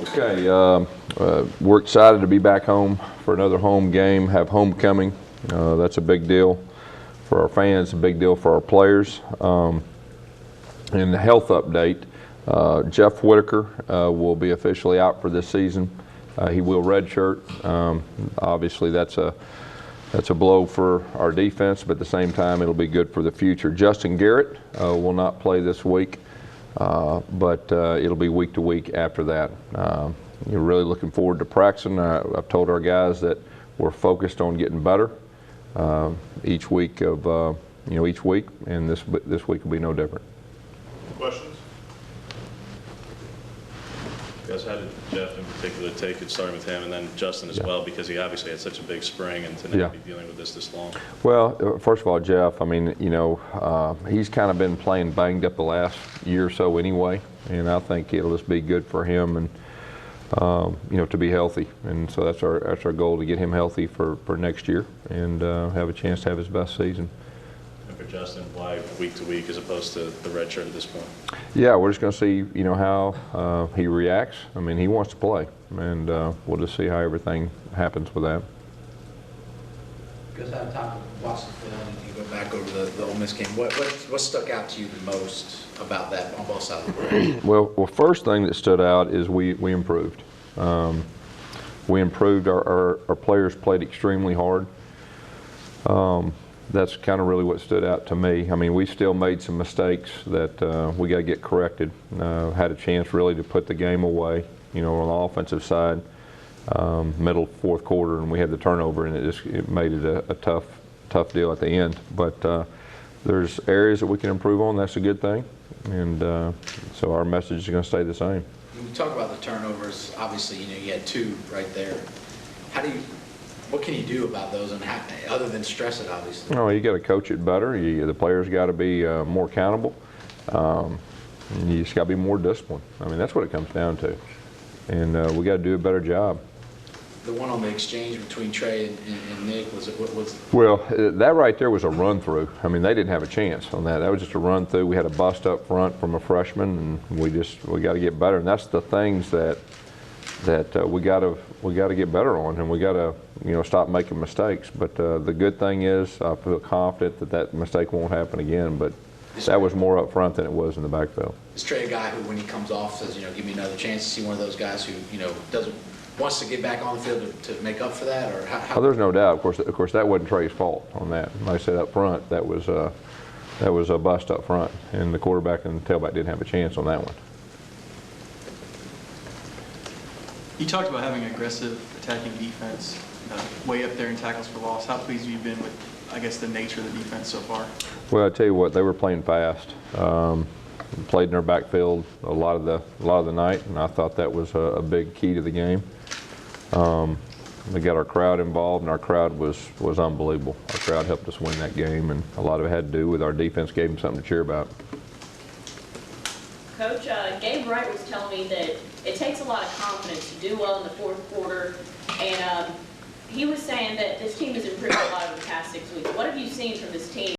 Okay, we're excited to be back home for another home game, have homecoming. That's a big deal for our fans, a big deal for our players. And the health update, Jeff Whitaker will be officially out for this season. He will redshirt. Obviously, that's a blow for our defense, but at the same time, it'll be good for the future. Justin Garrett will not play this week. But it'll be week to week after that. You're really looking forward to practicing. I've told our guys that we're focused on getting better each week, and this week will be no different. Questions? Guys, how did Jeff in particular take it, starting with him, and then Justin as well, because he obviously had such a big spring and to now be dealing with this long? Well, first of all, Jeff, I mean, he's kind of been playing banged up the last year or so anyway, and I think it'll just be good for him and to be healthy. And so that's our goal, to get him healthy for next year and have a chance to have his best season. And for Justin, why week to week as opposed to the red shirt at this point? Yeah, we're just going to see, how he reacts. I mean, he wants to play, and we'll just see how everything happens with that. Because I have time to watch the film and you go back over the Ole Miss game. What stuck out to you the most about that on both sides of the ball? Well, first thing that stood out is we improved. We improved. Our players played extremely hard. That's kind of really what stood out to me. I mean, we still made some mistakes that we got to get corrected. Had a chance really to put the game away, on the offensive side, middle fourth quarter, and we had the turnover, and it made it a tough deal at the end. But there's areas that we can improve on. That's a good thing, and so our message is going to stay the same. When you talk about the turnovers, obviously, you had two right there. What can you do about those, and other than stress it, obviously? Oh, you got to coach it better. The players got to be more accountable. You just got to be more disciplined. I mean, that's what it comes down to, and we got to do a better job. The one on the exchange between Trey and Nick, was it what was? Well, that right there was a run through. I mean, they didn't have a chance on that. That was just a run through. We had a bust up front from a freshman, and we got to get better. And that's the things that we got to get better on, and we got to stop making mistakes. But the good thing is, I feel confident that mistake won't happen again. But that was more up front than it was in the backfield. Is Trey a guy who, when he comes off, says, give me another chance? Is he one of those guys who wants to get back on the field to make up for that, or how? Oh, there's no doubt. Of course, that wasn't Trey's fault on that. Like I said up front, that was a bust up front, and the quarterback and the tailback didn't have a chance on that one. You talked about having an aggressive attacking defense, way up there in tackles for loss. How pleased have you been with, I guess, the nature of the defense so far? Well, I tell you what, they were playing fast. Played in their backfield a lot of the night, and I thought that was a big key to the game. We got our crowd involved, and our crowd was unbelievable. Our crowd helped us win that game, and a lot of it had to do with our defense gave them something to cheer about. Coach, Gabe Wright was telling me that it takes a lot of confidence to do well in the fourth quarter, and he was saying that this team has improved a lot over the past 6 weeks. What have you seen from this team